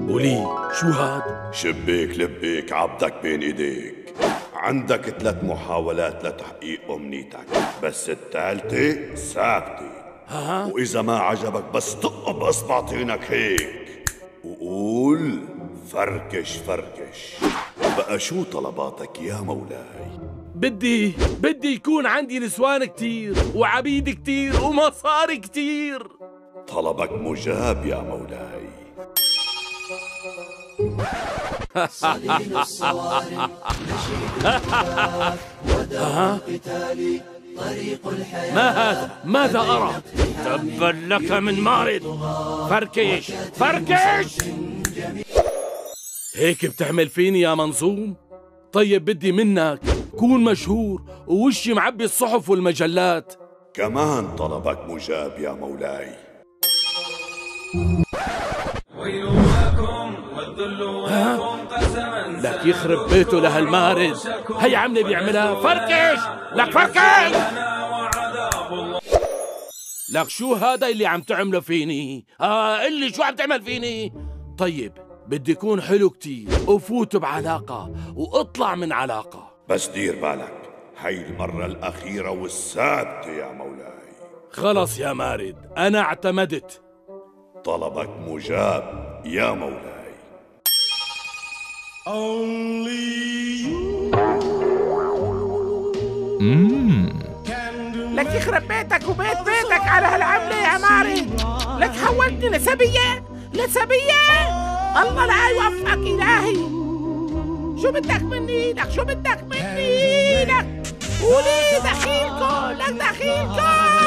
قولي شو هاد؟ شبيك لبيك عبدك بين ايديك. عندك 3 محاولات لتحقيق امنيتك، بس الثالثة ثابتة. وإذا ما عجبك بس طق بإصبعتينك هيك وقول فركش فركش. بقى شو طلباتك يا مولاي؟ بدي يكون عندي نسوان كتير وعبيد كتير ومصاري كتير. طلبك مجاب يا مولاي. صليل الصوارم نشيد الخلاف ودرب القتال طريق الحياة. ما هذا؟ ماذا أرى؟ تبا لك من مارد. فركش فركش. هيك بتعمل فيني يا منظوم؟ طيب بدي منك كون مشهور ووشي معبي الصحف والمجلات. كمان طلبك مجاب يا مولاي. لك يخرب بيته لهالمارد. هي عملة بيعملها. فركش لك فركش. لك شو هذا اللي عم تعمله فيني؟ اللي شو عم تعمل فيني؟ طيب بدي يكون حلو كتير وفوت بعلاقة واطلع من علاقة. بس دير بالك، هاي المرة الأخيرة والثابتة يا مولاي. خلص يا مارد، أنا اعتمدت. طلبك مجاب يا مولاي. لك يخرب بيتك وبيت بيتك على هالعملة يا مارد. لك حولتني لسبية. الله لا يوفقك إلهي. شو بدك مني؟ لك شو بدك مني؟ لك قولي دخيلكم. لك دخيلكم.